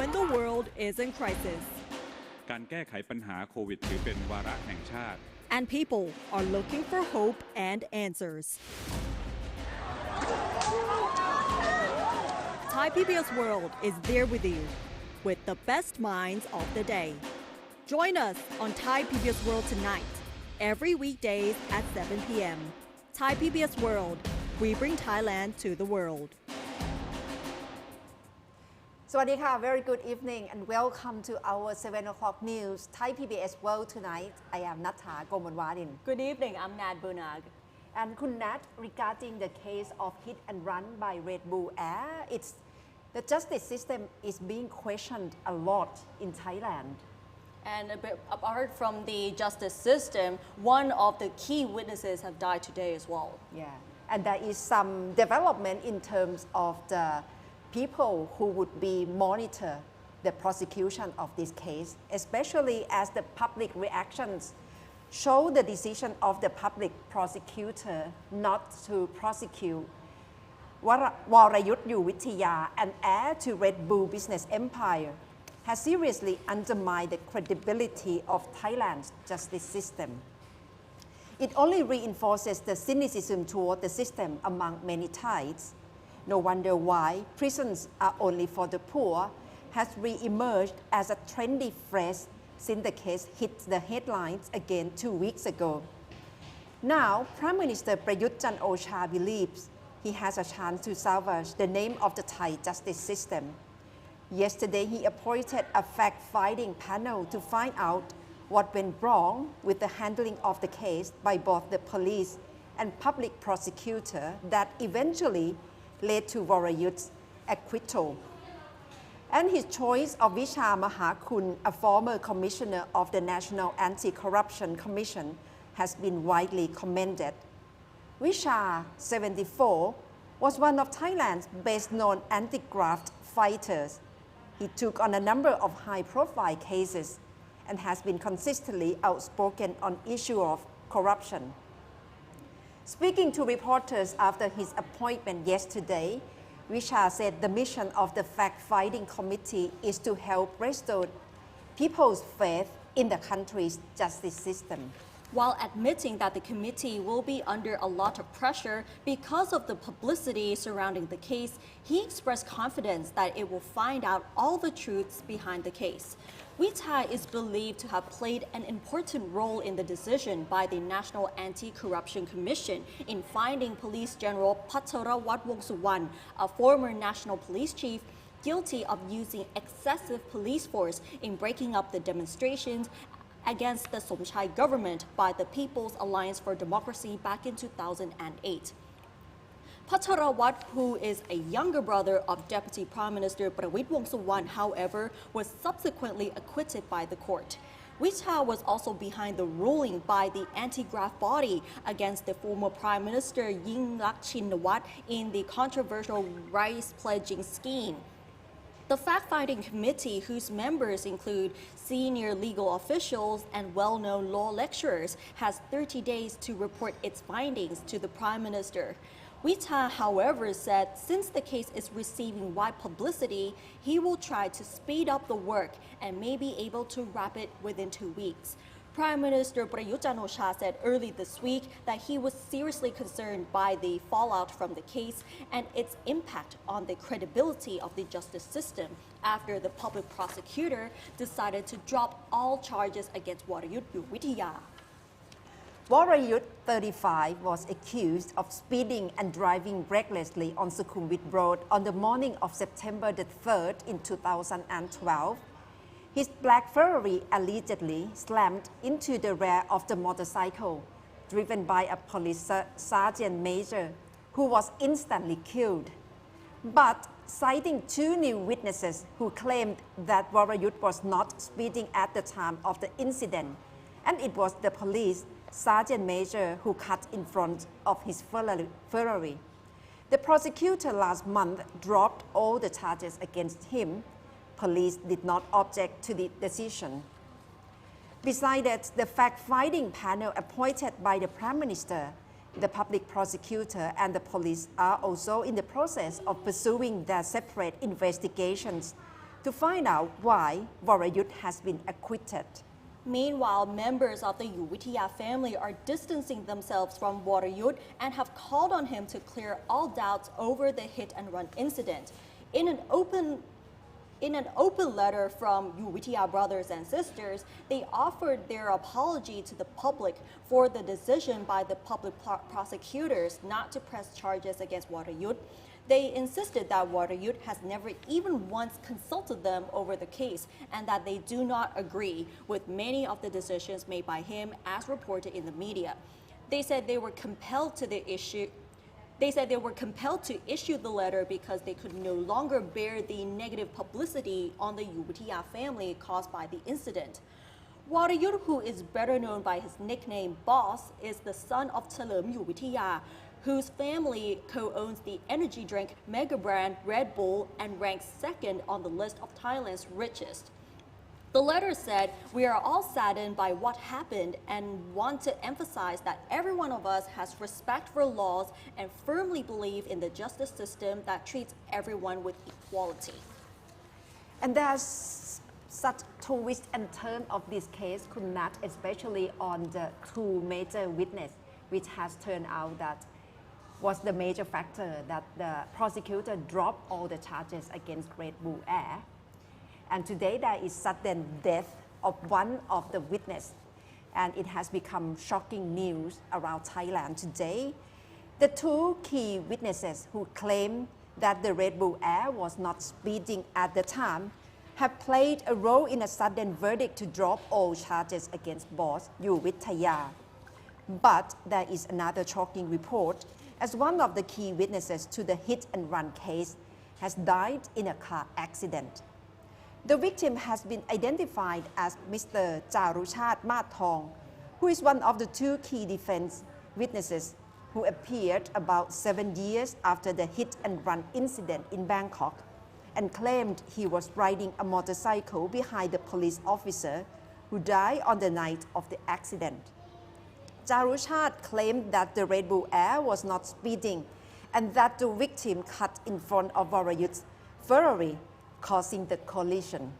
when the world is in crisis. การแก้ไขปัญหาโควิดถือเป็นวาระแห่งชาติ And people are looking for hope and answers. Thai PBS World is there with you with the best minds of the day. Join us on Thai PBS World tonight, every weekdays at 7 p.m. Thai PBS World, we bring Thailand to the world. สวัสดีค่ะ Very good evening and welcome to our 7 o'clock news Thai PBS World tonight. I am Natha Gomonwadin. Good evening, I'm Nad Bunag. And Kun Nat, regarding the case of hit and run by Red Bull Air, the justice system is being questioned a lot in Thailand. And apart from the justice system, one of the key witnesses have died today as well. Yeah, and there is some development in terms of the people who would be monitor the prosecution of this case, especially as the public reactions show the decision of the public prosecutor not to prosecute Yoovidhya, an heir to Red Bull business empire, has seriously undermined the credibility of Thailand's justice system. It only reinforces the cynicism toward the system among many Thais. No wonder why prisons are only for the poor has re-emerged as a trendy phrase since the case hit the headlines again 2 weeks ago. Now, Prime Minister Prayut Chan-o-cha believes he has a chance to salvage the name of the Thai justice system. Yesterday, he appointed a fact-finding panel to find out what went wrong with the handling of the case by both the police and public prosecutor that eventually led to Warayut's acquittal. And his choice of Visha Mahakun, a former commissioner of the National Anti-Corruption Commission, has been widely commended. Visha, 74, was one of Thailand's best-known anti-graft fighters. He took on a number of high-profile cases and has been consistently outspoken on issue of corruption. Speaking to reporters after his appointment yesterday, Visha said the mission of the fact-finding committee is to help restore people's faith in the country's justice system. While admitting that the committee will be under a lot of pressure because of the publicity surrounding the case, he expressed confidence that it will find out all the truths behind the case. Yoovidhya is believed to have played an important role in the decision by the National Anti-Corruption Commission in finding Police General Pacharawat Wongsuwan, a former national police chief, guilty of using excessive police force in breaking up the demonstrations against the Somchai government by the People's Alliance for Democracy back in 2008. Pacharawat, who is a younger brother of Deputy Prime Minister Prawit Wongsuwan, however, was subsequently acquitted by the court. Yoovidhya was also behind the ruling by the anti-graft body against the former Prime Minister Yingluck Shinawatra in the controversial rice pledging scheme. The fact-finding committee, whose members include senior legal officials and well-known law lecturers, has 30 days to report its findings to the Prime Minister. Yoovidhya, however, said since the case is receiving wide publicity, he will try to speed up the work and may be able to wrap it within 2 weeks. Prime Minister Prayut Chan-o-cha said early this week that he was seriously concerned by the fallout from the case and its impact on the credibility of the justice system after the public prosecutor decided to drop all charges against Yoovidhya. Warayut, 35, was accused of speeding and driving recklessly on Sukhumvit Road on the morning of September the 3rd in 2012. His black Ferrari allegedly slammed into the rear of the motorcycle, driven by a police sergeant major, who was instantly killed. But citing 2 new witnesses who claimed that Warayut was not speeding at the time of the incident, and it was the police sergeant major who cut in front of his Ferrari. The prosecutor last month dropped all the charges against him. Police did not object to the decision. Besides that, the fact-finding panel appointed by the Prime Minister, the public prosecutor and the police are also in the process of pursuing their separate investigations to find out why Vorayut has been acquitted. Meanwhile, members of the Yoovidhya family are distancing themselves from Vorayut and have called on him to clear all doubts over the hit-and-run incident. In an open letter from Yoovidhya brothers and sisters, they offered their apology to the public for the decision by the public prosecutors not to press charges against Vorayut. They insisted that Vorayut has never even once consulted them over the case and that they do not agree with many of the decisions made by him as reported in the media. They said they were compelled to issue the letter because they could no longer bear the negative publicity on the Yoovidhya family caused by the incident. Vorayut, who is better known by his nickname Boss, is the son of Chalerm Yoovidhya, whose family co-owns the energy drink mega brand Red Bull and ranks second on the list of Thailand's richest. The letter said, "We are all saddened by what happened and want to emphasize that every one of us has respect for laws and firmly believe in the justice system that treats everyone with equality." And there's such twist and turn of this case, Kunnat, especially on the two major witnesses, which has turned out that was the major factor that the prosecutor dropped all the charges against Red Bull Air. And today there is sudden death of one of the witnesses, and it has become shocking news around Thailand today. The two key witnesses who claim that the Red Bull Air was not speeding at the time have played a role in a sudden verdict to drop all charges against Boss Yoovidhya. But there is another shocking report, as one of the key witnesses to the hit-and-run case has died in a car accident. The victim has been identified as Mr. Charuchat Mathong, who is one of the two key defense witnesses who appeared about 7 years after the hit-and-run incident in Bangkok and claimed he was riding a motorcycle behind the police officer who died on the night of the accident. Charuchat claimed that the Red Bull Air was not speeding and that the victim cut in front of Vorayut's Ferrari, causing the collision.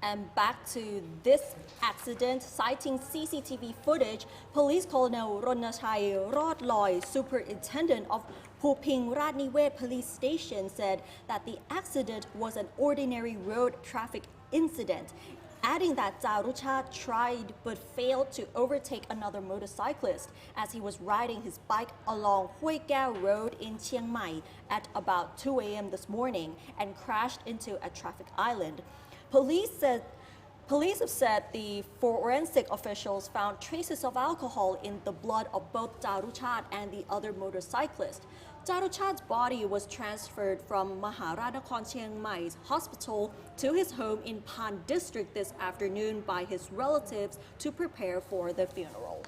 And back to this accident, citing CCTV footage, Police Colonel Ronachai Rodloy, Superintendent of Phuping Ratniwet Police Station, said that the accident was an ordinary road traffic incident, adding that Charuchat tried but failed to overtake another motorcyclist as he was riding his bike along Hoi Kao Road in Chiang Mai at about 2 a.m. this morning and crashed into a traffic island. Police have said the forensic officials found traces of alcohol in the blood of both Charuchat and the other motorcyclist. Charuchat's body was transferred from Maharanakhon Chiang Mai's hospital to his home in Pan district this afternoon by his relatives to prepare for the funeral.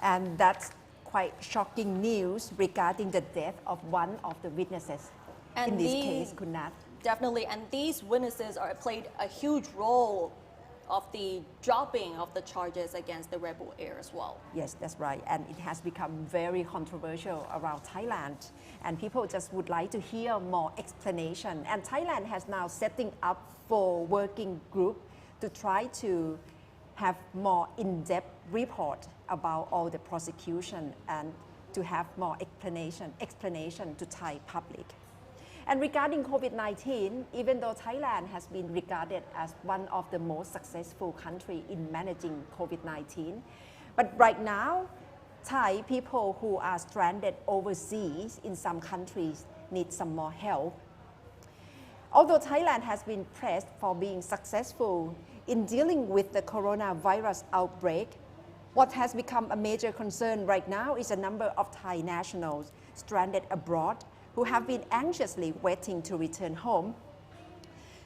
And that's quite shocking news regarding the death of one of the witnesses in this case, Kunnat. Definitely, and these witnesses played a huge role of the dropping of the charges against the Red Bull Air as well. Yes, that's right. And it has become very controversial around Thailand. And people just would like to hear more explanation. And Thailand has now setting up for working group to try to have more in-depth report about all the prosecution and to have more explanation to Thai public. And regarding COVID-19, even though Thailand has been regarded as one of the most successful countries in managing COVID-19, but right now, Thai people who are stranded overseas in some countries need some more help. Although Thailand has been praised for being successful in dealing with the coronavirus outbreak, what has become a major concern right now is a number of Thai nationals stranded abroad who have been anxiously waiting to return home.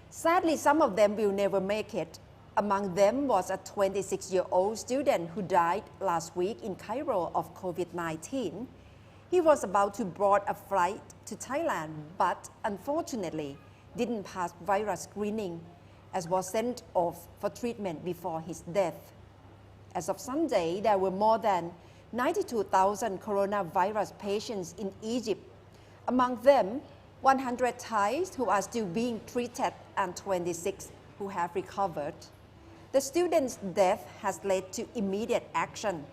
Sadly, some of them will never make it. Among them was a 26-year-old student who died last week in Cairo of COVID-19. He was about to board a flight to Thailand, but unfortunately didn't pass virus screening as was sent off for treatment before his death. As of Sunday, there were more than 92,000 coronavirus patients in Egypt. Among them, 100 Thais who are still being treated and 26 who have recovered. The student's death has led to immediate action.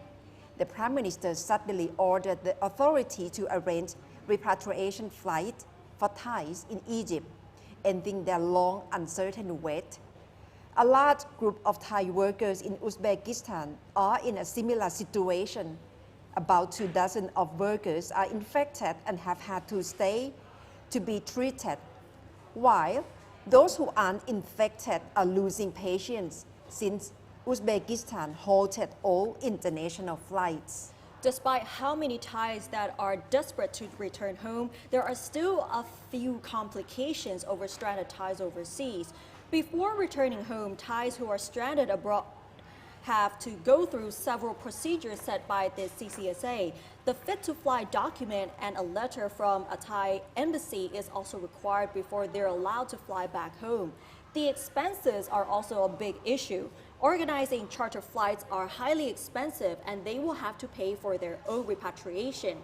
The Prime Minister suddenly ordered the authority to arrange repatriation flight for Thais in Egypt, ending their long, uncertain wait. A large group of Thai workers in Uzbekistan are in a similar situation. About 24 of workers are infected and have had to stay to be treated, while those who aren't infected are losing patience since Uzbekistan halted all international flights. Despite how many Thais that are desperate to return home, there are still a few complications over stranded Thais overseas. Before returning home, Thais who are stranded abroad have to go through several procedures set by the CCSA. The Fit to Fly document and a letter from a Thai embassy is also required before they're allowed to fly back home. The expenses are also a big issue. Organizing charter flights are highly expensive and they will have to pay for their own repatriation.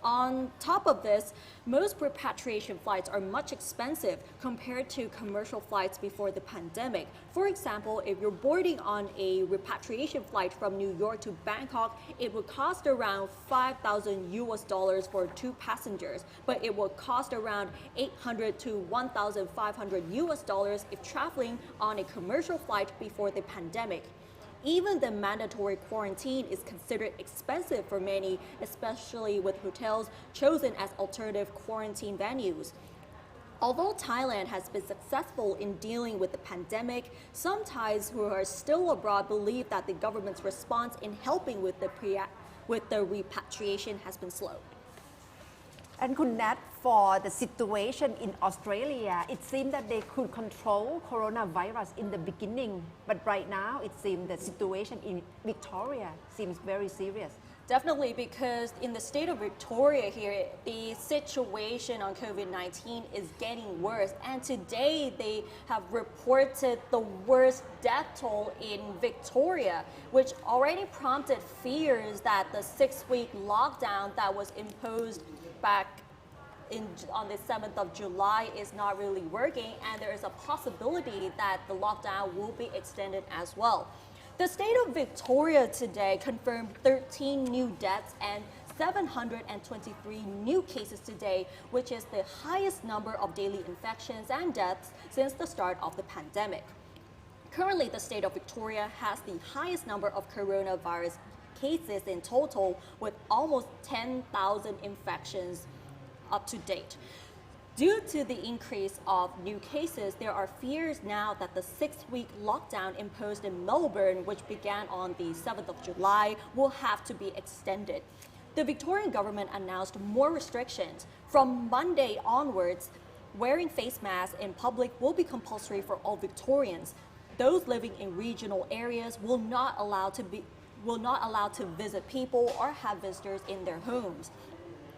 On top of this, most repatriation flights are much expensive compared to commercial flights before the pandemic. For example, if you're boarding on a repatriation flight from New York to Bangkok, it would cost around 5,000 US dollars for 2 passengers, but it would cost around 800 to 1,500 US dollars if traveling on a commercial flight before the pandemic. Even the mandatory quarantine is considered expensive for many, especially with hotels chosen as alternative quarantine venues. Although Thailand has been successful in dealing with the pandemic, some Thais who are still abroad believe that the government's response in helping with the repatriation has been slow. And Khun Nat, for the situation in Australia, it seemed that they could control coronavirus in the beginning, but right now it seems the situation in Victoria seems very serious. Definitely, because in the state of Victoria here, the situation on COVID-19 is getting worse. And today they have reported the worst death toll in Victoria, which already prompted fears that the 6-week lockdown that was imposed back on the 7th of July is not really working, and there is a possibility that the lockdown will be extended as well. The state of Victoria today confirmed 13 new deaths and 723 new cases today, which is the highest number of daily infections and deaths since the start of the pandemic. Currently, the state of Victoria has the highest number of coronavirus cases in total, with almost 10,000 infections up to date. Due to the increase of new cases, there are fears now that the 6-week lockdown imposed in Melbourne, which began on the 7th of July, will have to be extended. The Victorian government announced more restrictions. From Monday onwards, wearing face masks in public will be compulsory for all Victorians. Those living in regional areas will not allow to visit people or have visitors in their homes.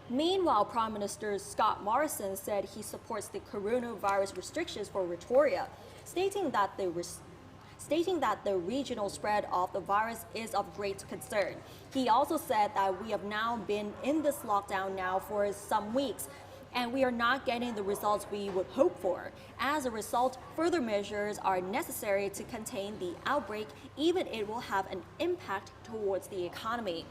Meanwhile, Prime Minister Scott Morrison said he supports the coronavirus restrictions for Victoria, stating that the regional spread of the virus is of great concern. He also said that we have now been in this lockdown now for some weeks, and we are not getting the results we would hope for. As a result, further measures are necessary to contain the outbreak, even if it will have an impact towards the economy.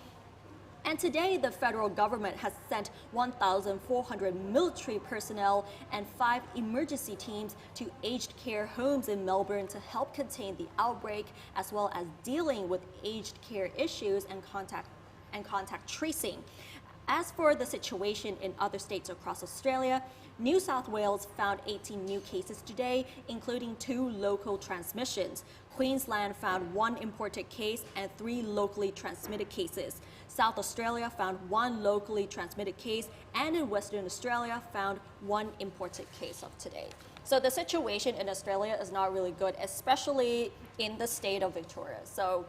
And today, the federal government has sent 1,400 military personnel and 5 emergency teams to aged care homes in Melbourne to help contain the outbreak, as well as dealing with aged care issues and contact tracing. As for the situation in other states across Australia, New South Wales found 18 new cases today, including 2 local transmissions. Queensland found 1 imported case and 3 locally transmitted cases. South Australia found 1 locally transmitted case, and in Western Australia found 1 imported case of today. So the situation in Australia is not really good, especially in the state of Victoria. So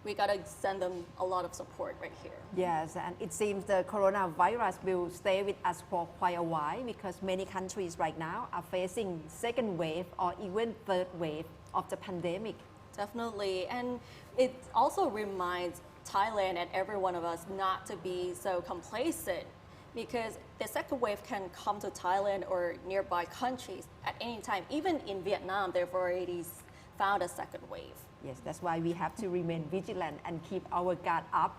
we gotta send them a lot of support right here. Yes, and it seems the coronavirus will stay with us for quite a while because many countries right now are facing second wave or even third wave of the pandemic. Definitely, and it also reminds Thailand and every one of us not to be so complacent, because the second wave can come to Thailand or nearby countries at any time. Even in Vietnam, they've already found a second wave. Yes, that's why we have to remain vigilant and keep our guard up.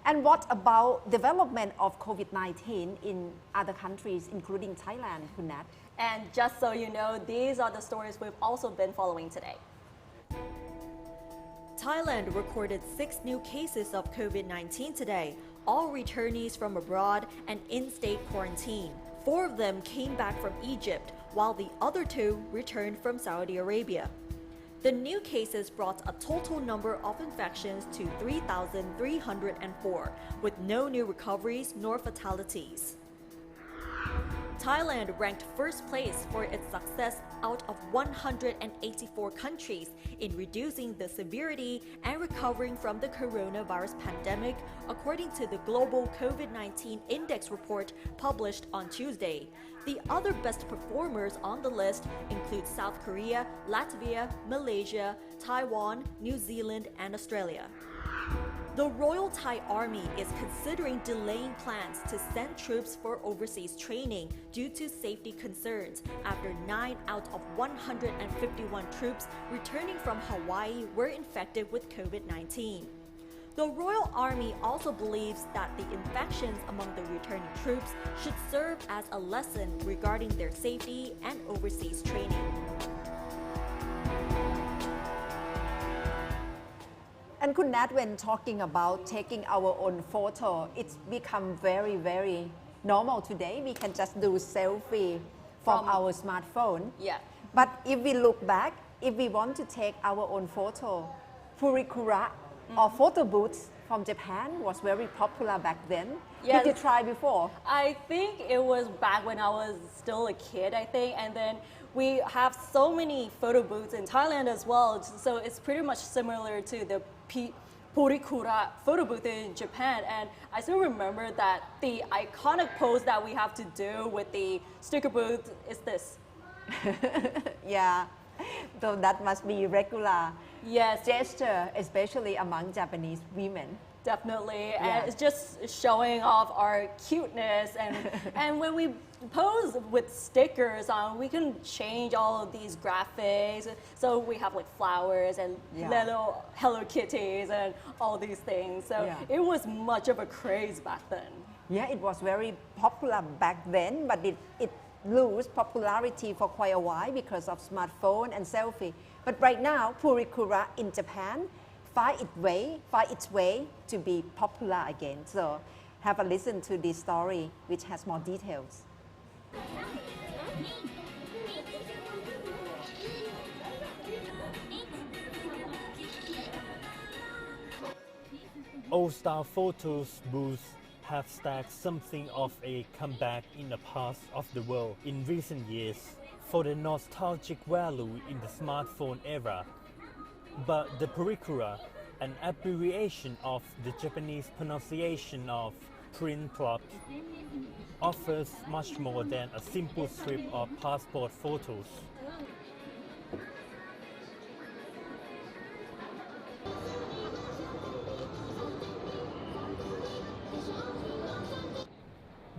And what about development of COVID-19 in other countries, including Thailand, Kunat? And just so you know, these are the stories we've also been following today. Thailand recorded 6 new cases of COVID-19 today, all returnees from abroad and in-state quarantine. 4 of them came back from Egypt, while the other 2 returned from Saudi Arabia. The new cases brought a total number of infections to 3,304, with no new recoveries nor fatalities. Thailand ranked first place for its success out of 184 countries in reducing the severity and recovering from the coronavirus pandemic, according to the Global COVID-19 Index report published on Tuesday. The other best performers on the list include South Korea, Latvia, Malaysia, Taiwan, New Zealand, and Australia. The Royal Thai Army is considering delaying plans to send troops for overseas training due to safety concerns after 9 out of 151 troops returning from Hawaii were infected with COVID-19. The Royal Army also believes that the infections among the returning troops should serve as a lesson regarding their safety and overseas training. And Kunat, when talking about taking our own photo, it's become very, very normal today. We can just do selfie from our smartphone. Yeah. But if we look back, if we want to take our own photo, purikura or photo booths from Japan was very popular back then. Yes. Did you try before? I think it was back when I was still a kid, I think, and then we have so many photo booths in Thailand as well, so it's pretty much similar to the purikura photo booth in Japan. And I still remember that the iconic pose that we have to do with the sticker booth is this. Yeah, so that must be regular Yes, gesture, especially among Japanese women. definitely. Yeah. And it's just showing off our cuteness. And when we pose with stickers on, we can change all of these graphics. So we have like flowers and little Hello Kitties and all these things. So it was much of a craze back then. Yeah, it was very popular back then, but it lost popularity for quite a while because of smartphone and selfie. But right now, purikura in Japan find its way to be popular again. So have a listen to this story, which has more details. Old-style photos booths have stacked something of a comeback in the past of the world in recent years for the nostalgic value in the smartphone era. But the purikura, an abbreviation of the Japanese pronunciation of print club, offers much more than a simple strip of passport photos.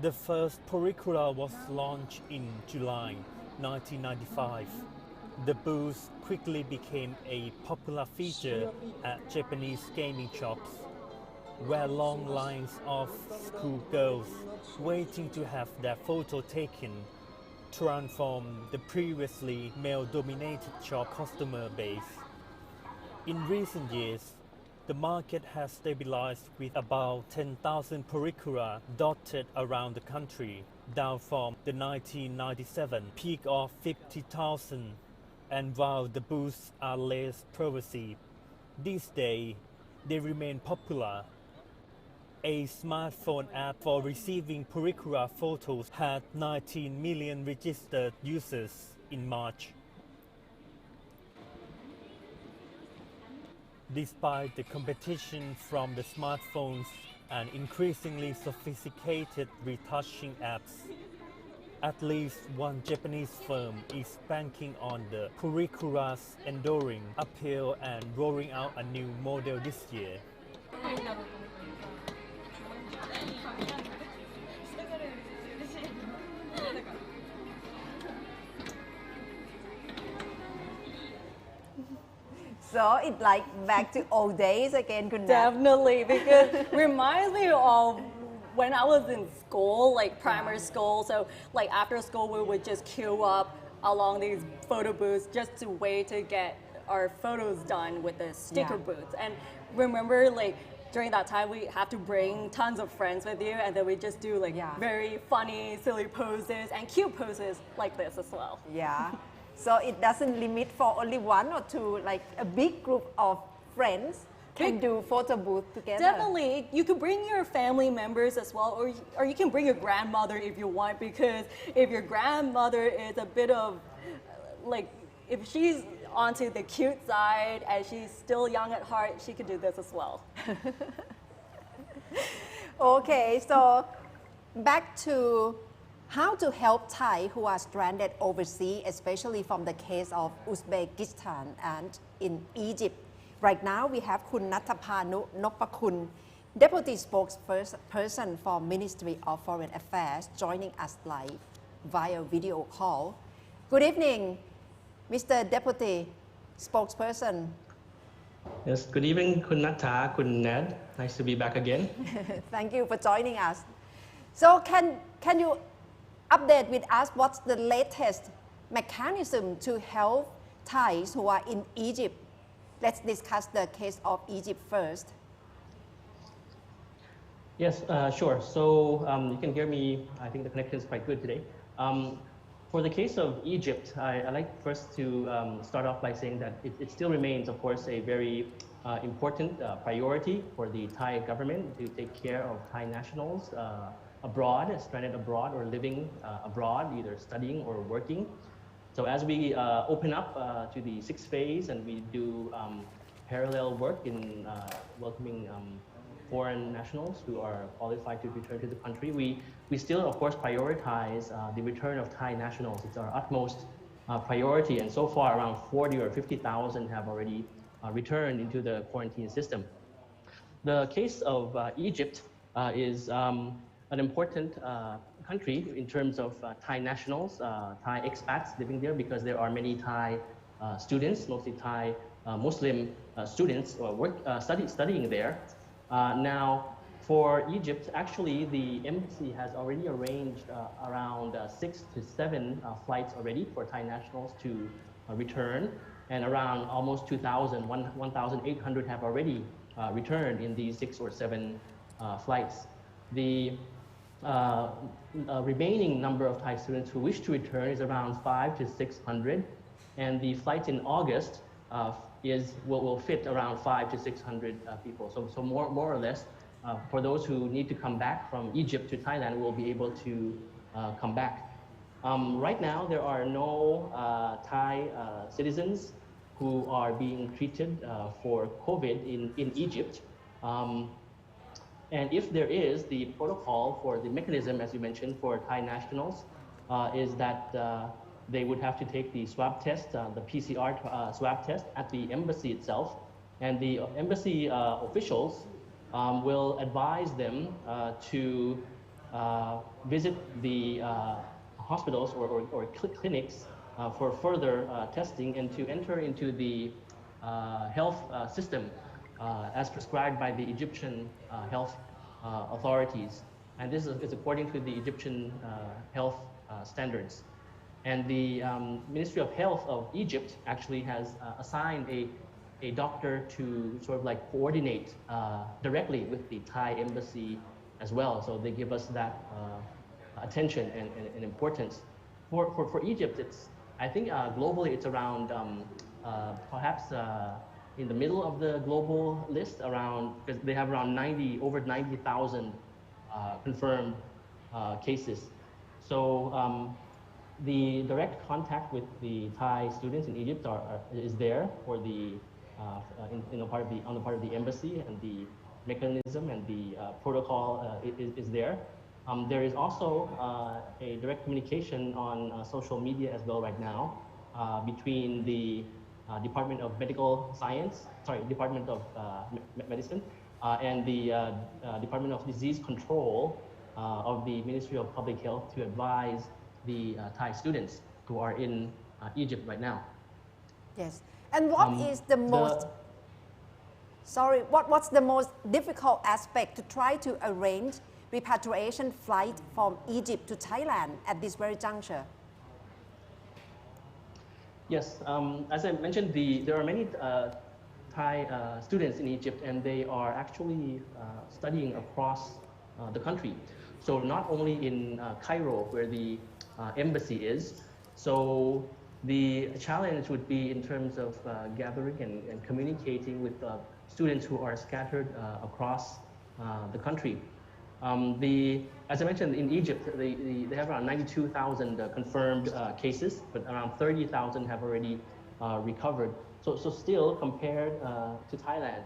The first purikura was launched in July 1995. The booth quickly became a popular feature at Japanese gaming shops, where long lines of schoolgirls waiting to have their photo taken transformed the previously male-dominated shop customer base. In recent years, the market has stabilized with about 10,000 purikura dotted around the country, down from the 1997 peak of 50,000. And while the booths are less pervasive, these days they remain popular. A smartphone app for receiving purikura photos had 19 million registered users in March. Despite the competition from the smartphones and increasingly sophisticated retouching apps, at least one Japanese firm is banking on the purikura's enduring appeal and rolling out a new model this year. So it's like back to old days again, Kun Nat. Definitely, because reminds me of when I was in school, like primary school. So like after school, we would just queue up along these photo booths just to wait to get our photos done with the sticker booths. And remember, like during that time, we have to bring tons of friends with you, and then we just do like very funny, silly poses and cute poses like this as well. Yeah. So it doesn't limit for only one or two, like a big group of friends can do photo booth together. Definitely. You could bring your family members as well, or you can bring your grandmother if you want, because if your grandmother is a bit of, like, if she's onto the cute side and she's still young at heart, she could do this as well. Okay, so back to how to help Thai who are stranded overseas, especially from the case of Uzbekistan and in Egypt. Right now, we have Kun Nattapanu Nopakun, Deputy Spokesperson for Ministry of Foreign Affairs, joining us live via video call. Good evening, Mr. Deputy Spokesperson. Yes, good evening, Kun Natta, Kun Ned. Nice to be back again. Thank you for joining us. So can you update with us what's the latest mechanism to help Thais who are in Egypt? Let's discuss the case of Egypt first. Yes, sure. So you can hear me. I think the connection is quite good today. For the case of Egypt, I'd like first to start off by saying that it still remains, of course, a very important priority for the Thai government to take care of Thai nationals abroad, stranded abroad or living abroad, either studying or working. So as we open up to the sixth phase and we do parallel work in welcoming foreign nationals who are qualified to return to the country, we still, of course, prioritize the return of Thai nationals. It's our utmost priority, and so far around 40 or 50,000 have already returned into the quarantine system. The case of Egypt is an important country in terms of Thai nationals, Thai expats living there, because there are many Thai students, mostly Thai Muslim students studying there. Now, for Egypt, actually, the embassy has already arranged around 6 to 7 flights already for Thai nationals to return, and around almost 1,800 have already returned in these 6 or 7 flights. The remaining number of Thai students who wish to return is around 500 to 600, and the flights in August will fit around 500 to 600 people. So more or less, for those who need to come back from Egypt to Thailand, will be able to come back. Right now, there are no Thai citizens who are being treated for COVID in Egypt. And if there is, the protocol for the mechanism, as you mentioned, for Thai nationals, is that they would have to take the swab test, the PCR swab test at the embassy itself. And the embassy officials will advise them to visit the hospitals or clinics for further testing and to enter into the health system as prescribed by the Egyptian health authorities. And this is according to the Egyptian health standards. And the Ministry of Health of Egypt actually has assigned a doctor to sort of like coordinate directly with the Thai embassy as well. So they give us that attention and importance. For Egypt, I think globally it's around perhaps in the middle of the global list, because they have around over 90,000 confirmed cases. So the direct contact with the Thai students in Egypt is there for the on the part of the embassy, and the mechanism and the protocol is there. There is also a direct communication on social media as well right now between the Department of Department of Medicine and the Department of Disease Control of the Ministry of Public Health to advise the Thai students who are in Egypt right now. Yes. And what is the most, what's the most difficult aspect to try to arrange repatriation flight from Egypt to Thailand at this very juncture? Yes, as I mentioned, there are many Thai students in Egypt, and they are actually studying across the country. So not only in Cairo, where the embassy is. So the challenge would be in terms of gathering and communicating with students who are scattered across the country. As I mentioned, in Egypt, they have around 92,000 confirmed cases, but around 30,000 have already recovered. So still, compared to Thailand,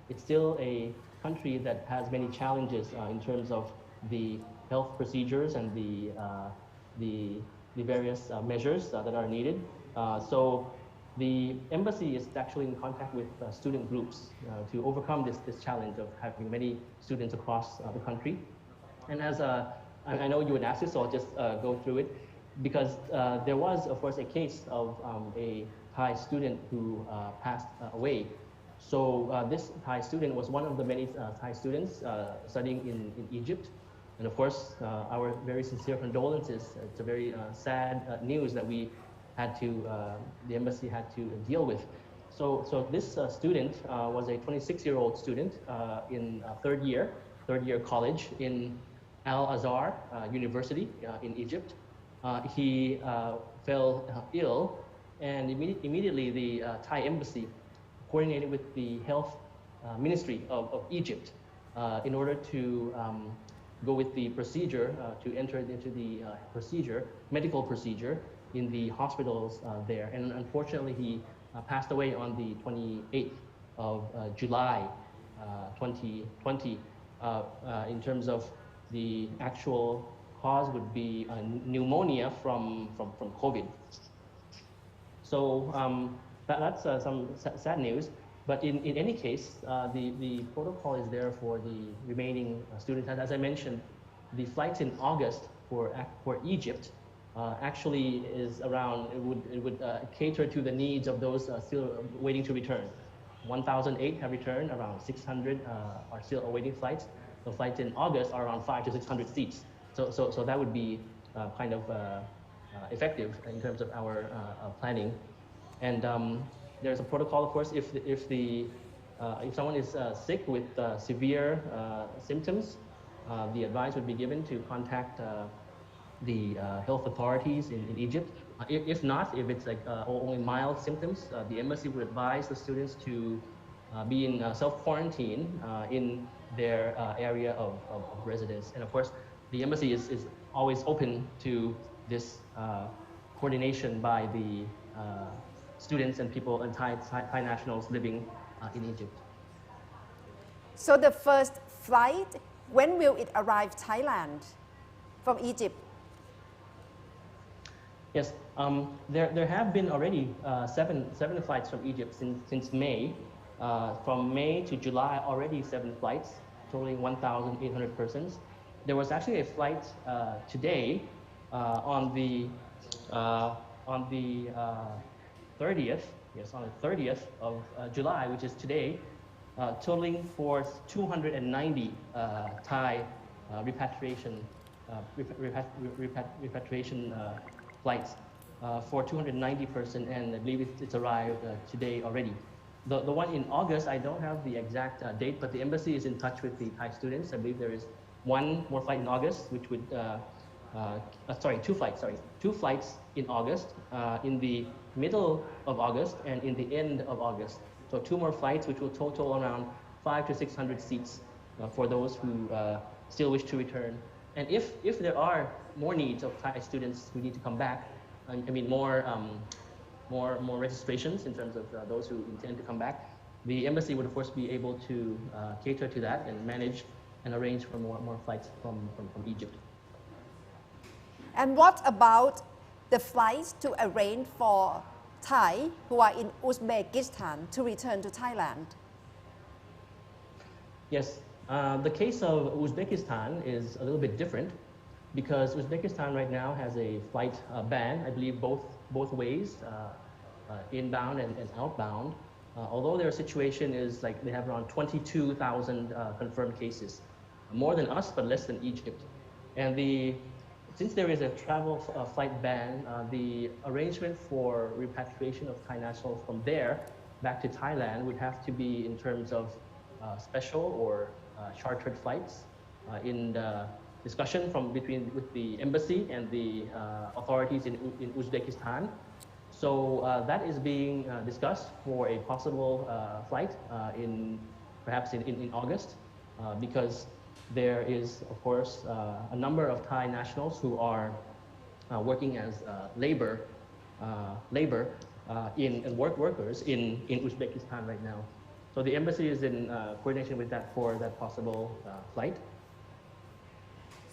it's still a country that has many challenges in terms of the health procedures and the various measures that are needed. So the embassy is actually in contact with student groups to overcome this challenge of having many students across the country. And as I know you would ask this, so I'll just go through it, because there was, of course, a case of a Thai student who passed away. So this Thai student was one of the many Thai students studying in Egypt. And of course, our very sincere condolences. It's a very sad news that we had to, the embassy had to deal with. So this student was a 26-year-old student in third year college in Al-Azhar University in Egypt. He fell ill, and immediately the Thai embassy coordinated with the health ministry of Egypt in order to go with the procedure to enter into the medical procedure in the hospitals there. And unfortunately, he passed away on the 28th of July 2020. In terms of the actual cause would be pneumonia from COVID. So that's some sad news. But in any case, the protocol is there for the remaining students. As I mentioned, the flights in August for Egypt actually is around, it would cater to the needs of those still waiting to return. 1,008 have returned, around 600 are still awaiting flights. The flights in August are around 500 to 600 seats. So that would be kind of effective in terms of our planning. And there's a protocol, of course, if someone is sick with severe symptoms, the advice would be given to contact the health authorities in Egypt. If not, if it's like only mild symptoms, the embassy would advise the students to be in self-quarantine in their area of residence. And of course, the embassy is always open to this coordination by the students and people and Thai nationals living in Egypt. So the first flight, when will it arrive Thailand from Egypt? Yes, there have been already seven flights from Egypt since May. From May to July, already 7 flights, totaling 1,800 persons. There was actually a flight today on the 30th, yes, on the 30th of July, which is today, totaling for 290 Thai repatriation flights for 290 persons, and I believe it's arrived today already. The one in August, I don't have the exact date, but the embassy is in touch with the Thai students. I believe there is one more flight in August, which would, two flights in August, in the middle of August and in the end of August. So 2 more flights, which will total around 500 to 600 seats for those who still wish to return. And if there are more needs of Thai students who need to come back, I mean more registrations in terms of those who intend to come back, the embassy would of course be able to cater to that and manage and arrange for more flights from Egypt. And what about the flights to arrange for Thai who are in Uzbekistan to return to Thailand? Yes, the case of Uzbekistan is a little bit different because Uzbekistan right now has a flight ban, I believe both ways. inbound and outbound. Although their situation is like they have around 22,000 confirmed cases, more than us, but less than Egypt. And since there is a travel flight ban, the arrangement for repatriation of Thai nationals from there back to Thailand would have to be in terms of special or chartered flights in the discussion with the embassy and the authorities in Uzbekistan. So that is being discussed for a possible flight perhaps in August, because there is, of course, a number of Thai nationals who are working as labor workers in Uzbekistan right now. So the embassy is in coordination with that for that possible flight.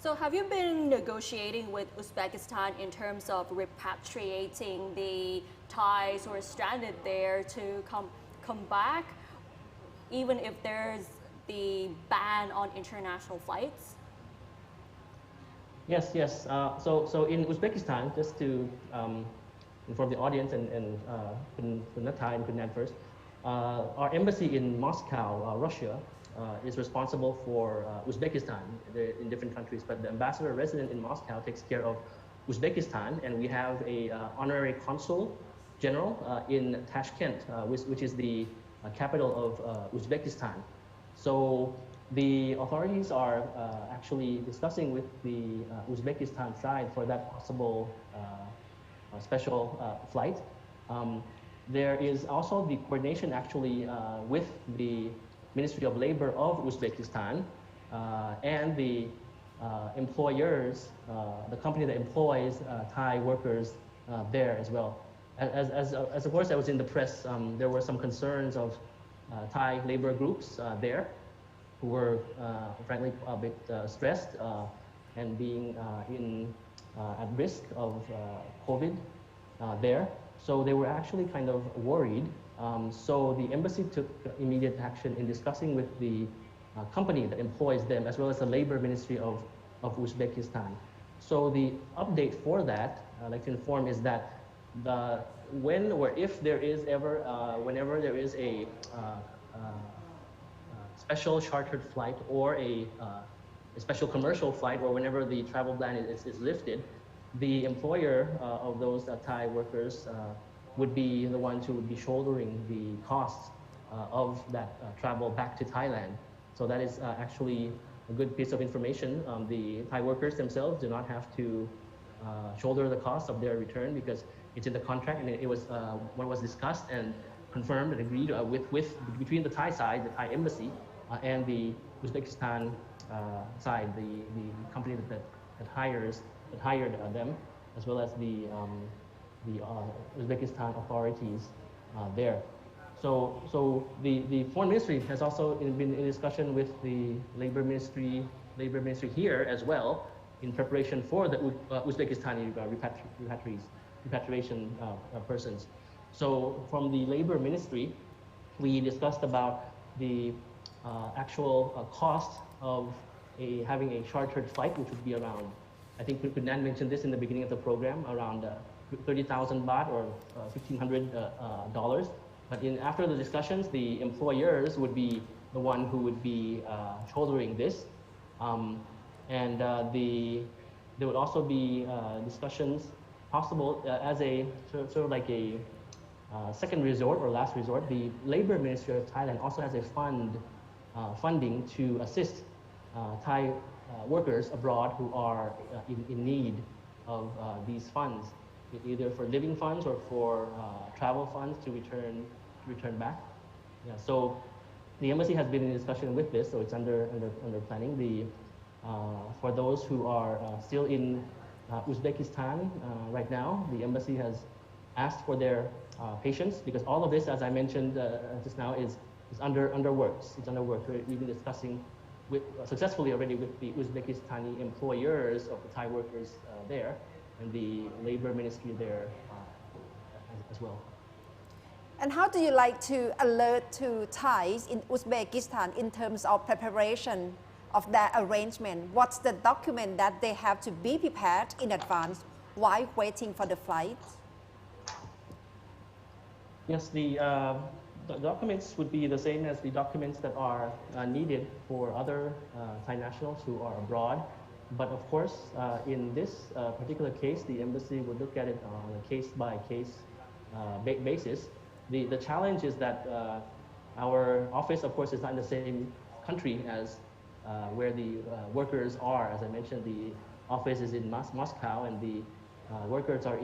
So have you been negotiating with Uzbekistan in terms of repatriating the Thais who are stranded there to come back, even if there's the ban on international flights? Yes. So in Uzbekistan, just to inform the audience and Natai and Kunad first, our embassy in Moscow, Russia, is responsible for Uzbekistan in different countries, but the ambassador resident in Moscow takes care of Uzbekistan, and we have a honorary consul general in Tashkent, which is the capital of Uzbekistan. So the authorities are actually discussing with the Uzbekistan side for that possible special flight. There is also the coordination actually with the Ministry of Labor of Uzbekistan and the employers, the company that employs Thai workers there as well. As of course, I was in the press, there were some concerns of Thai labor groups there who were frankly a bit stressed and being at risk of COVID there. So they were actually kind of worried. So the embassy took immediate action in discussing with the company that employs them, as well as the labor ministry of Uzbekistan. So the update for that, I'd like to inform, is that when or if there is ever, whenever there is a special chartered flight or a special commercial flight, or whenever the travel ban is lifted, the employer of those Thai workers would be the ones who would be shouldering the costs of that travel back to Thailand. So that is actually a good piece of information. The Thai workers themselves do not have to shoulder the cost of their return because it's in the contract, and it was what was discussed and confirmed and agreed between the Thai side, the Thai embassy, and the Uzbekistan side, the company that hired them, as well as the Uzbekistan authorities there. So the foreign ministry has also been in discussion with the labor ministry here as well, in preparation for the Uzbekistani repatriation persons. So from the labor ministry, we discussed about the actual cost of having a chartered flight, which would be around, I think Nan mentioned this in the beginning of the program, around 30,000 baht or $1,500. But after the discussions, the employers would be the one who would be shouldering this. There would also be discussions possible as a sort of like a second resort or last resort. The Labor Ministry of Thailand also has a funding to assist Thai workers abroad who are in need of these funds, either for living funds or for travel funds to return back. Yeah, so the embassy has been in discussion with this, so it's under planning. For those who are still in Uzbekistan right now, the embassy has asked for their patience, because all of this, as I mentioned just now, is under works. It's under work. We've been discussing successfully already with the Uzbekistani employers of the Thai workers there, and the labor ministry there as well. And how do you like to alert to Thais in Uzbekistan in terms of preparation of that arrangement? What's the document that they have to be prepared in advance while waiting for the flight? Yes, the documents would be the same as the documents that are needed for other Thai nationals who are abroad. But of course, in this particular case, the embassy would look at it on a case-by-case basis. The challenge is that our office, of course, is not in the same country as where the workers are. As I mentioned, the office is in Moscow, and the workers are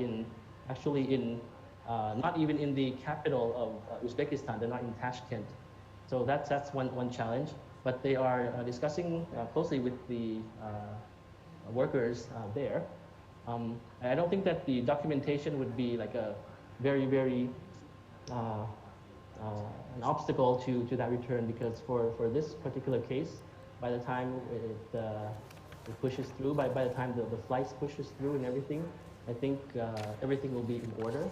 actually in not even in the capital of Uzbekistan. They're not in Tashkent. So that's one challenge. But they are discussing closely with the workers there. I don't think that the documentation would be like a very an obstacle to that return, because for this particular case, by the time it pushes through, by the time the flights pushes through and everything, I think everything will be in order.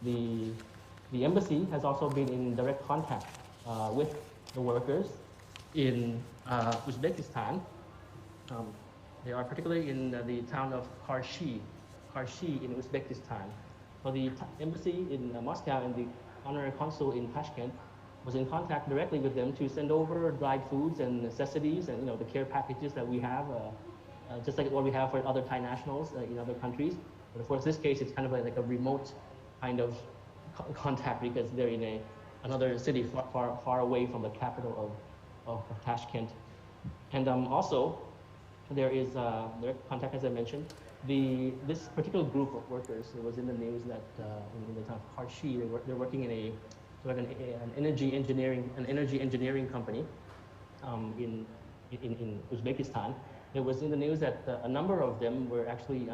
The embassy has also been in direct contact with the workers in Uzbekistan. They are particularly in the town of Karshi in Uzbekistan. So the embassy in Moscow and the honorary consul in Tashkent was in contact directly with them to send over dried foods and necessities and the care packages that we have, just like what we have for other Thai nationals in other countries. But of course, this case it's kind of like a remote kind of contact, because they're in another city far away from the capital of Tashkent. And also, there is direct contact, as I mentioned. This particular group of workers, it was in the news that in the town of Karshi, they're working in an energy engineering company in Uzbekistan. It was in the news that a number of them were actually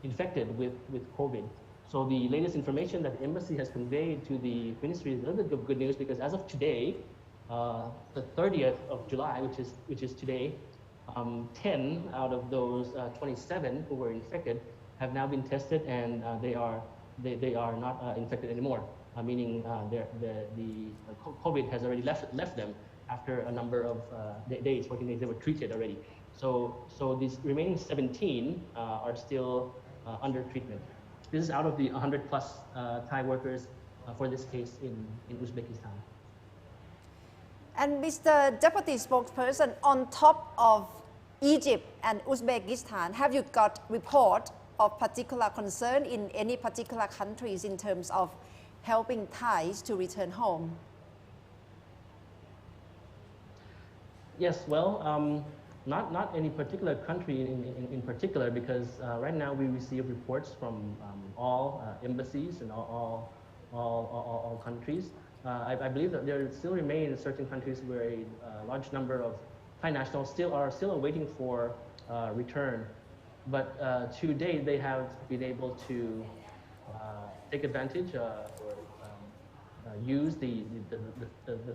infected with COVID. So the latest information that the embassy has conveyed to the ministry is a little bit of good news, because as of today, the 30th of July, which is today, 10 out of those 27 who were infected have now been tested, and they are not infected anymore. Meaning the COVID has already left them after a number of days, 14 days. They were treated already. So these remaining 17 are still under treatment. This is out of the 100 plus Thai workers for this case in Uzbekistan. And Mr. Deputy Spokesperson, on top of Egypt and Uzbekistan, have you got report of particular concern in any particular countries in terms of helping Thais to return home? Yes, well, not any particular country in particular, because right now we receive reports from all embassies and all countries. I believe that there still remain certain countries where a large number of Thai nationals are still waiting for return. But to date, they have been able to take advantage or use the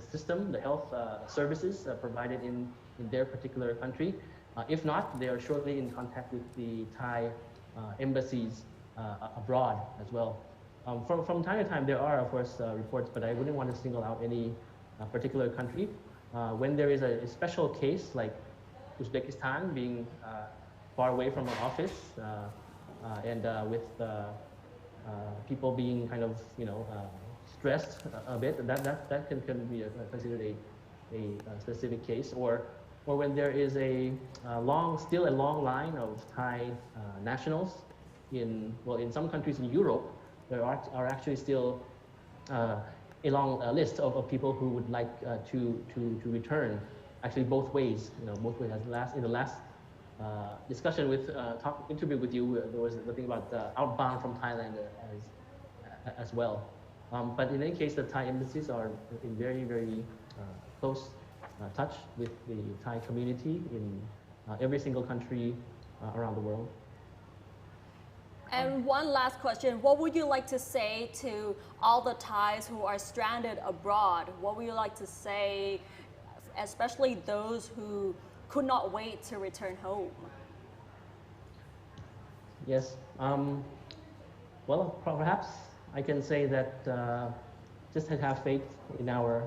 system, the health services provided in their particular country. If not, they are shortly in contact with the Thai embassies abroad as well. From time to time, there are, of course, reports, but I wouldn't want to single out any particular country. When there is a special case like Uzbekistan being far away from our office and with people being kind of, stressed a bit, that can be considered a specific case, or when there is still a long line of Thai nationals in some countries in Europe. There are actually still a long list of people who would like to return, actually both ways. Both ways. In the last discussion interview with you, there was the thing about outbound from Thailand as well. But in any case, the Thai embassies are in very close touch with the Thai community in every single country around the world. And one last question. What would you like to say to all the Thais who are stranded abroad? What would you like to say, especially those who could not wait to return home? Yes. Well, perhaps I can say that just have faith in our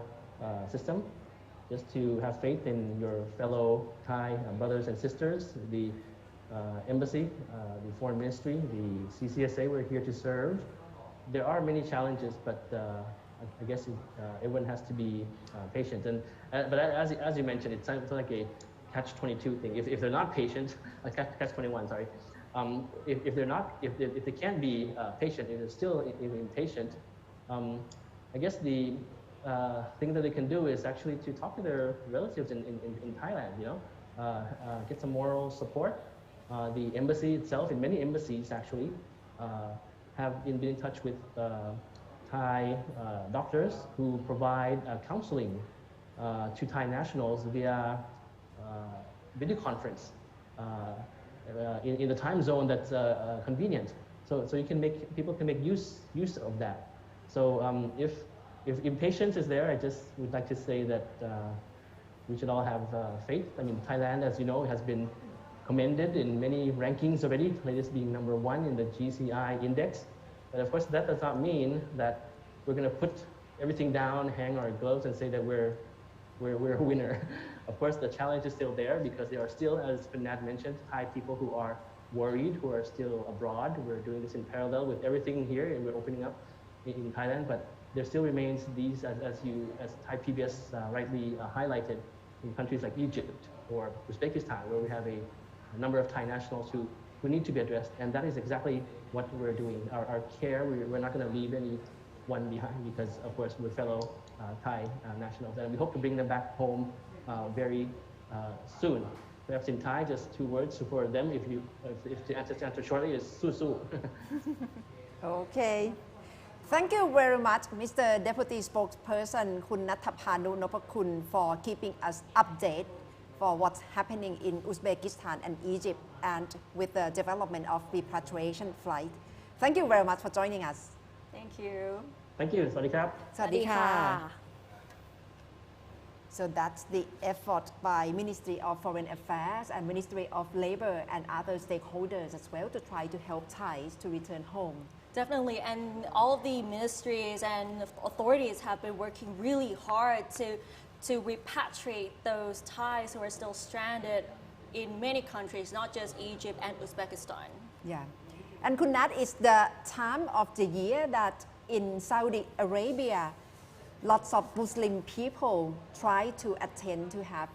system, just to have faith in your fellow Thai brothers and sisters, the embassy, the foreign ministry, the CCSA. We're here to serve. there are many challenges, but I guess everyone has to be patient. But as you mentioned, it's like a catch-22 thing. If they're not patient, catch-21, sorry. If they can't be patient, if they're still impatient, I guess the thing that they can do is actually to talk to their relatives in Thailand. Get some moral support. The embassy itself, in many embassies actually, have been in touch with Thai doctors who provide counseling to Thai nationals via video conference in the time zone that's convenient. So people can make use of that. So if impatience is there, I just would like to say that we should all have faith. I mean, Thailand, as you know, has been commended in many rankings already, latest being #1 in the GCI index. But of course, that does not mean that we're going to put everything down, hang our gloves, and say that we're a winner. Of course, the challenge is still there because there are still, as Nat mentioned, Thai people who are worried, who are still abroad. We're doing this in parallel with everything here, and we're opening up in Thailand. But there still remains these, as Thai PBS rightly highlighted, in countries like Egypt or Uzbekistan, where we have a number of Thai nationals who need to be addressed. And that is exactly what we're doing. Our care, we're not going to leave anyone behind because, of course, we're fellow Thai nationals. And we hope to bring them back home very soon. Perhaps in Thai, just 2 words for them, if to answer shortly, is su-su. Okay. Thank you very much, Mr. Deputy Spokesperson คุณณัฐพานุนพคุณ for keeping us update for what's happening in Uzbekistan and Egypt and with the development of repatriation flight. Thank you very much for joining us. Thank you. Thank you. สวัสดีครับ สวัสดีค่ะ So that's the effort by Ministry of Foreign Affairs and Ministry of Labor and other stakeholders as well to try to help Thais to return home. Definitely, and all of the ministries and authorities have been working really hard to repatriate those Thais who are still stranded in many countries, not just Egypt and Uzbekistan. Yeah. And Kunat, is the time of the year that in Saudi Arabia, lots of Muslim people try to attend to have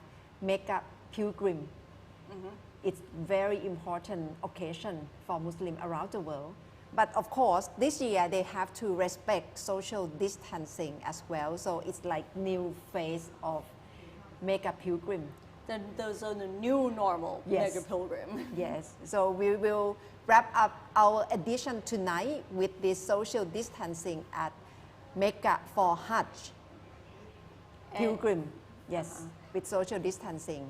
Mecca pilgrim. It's very important occasion for Muslim around the world. But of course, this year they have to respect social distancing as well. So it's like new phase of Mega Pilgrim. Then those are the new normal mega pilgrim. Yes. So we will wrap up our edition tonight with this social distancing at Mecca for Hajj pilgrim. Yes, with social distancing.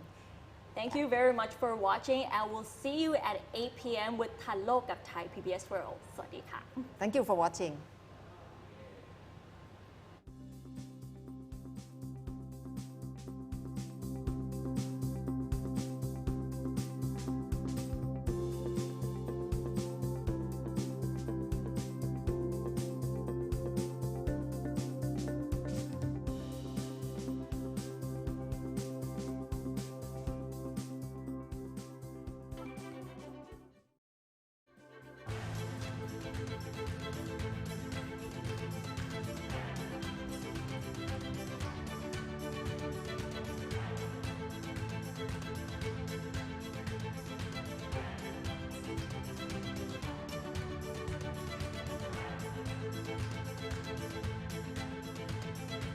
Thank you very much for watching, and we'll see you at 8 p.m. with ทันโลกกับ Thai PBS World สวัสดีค่ะ Thank you for watching.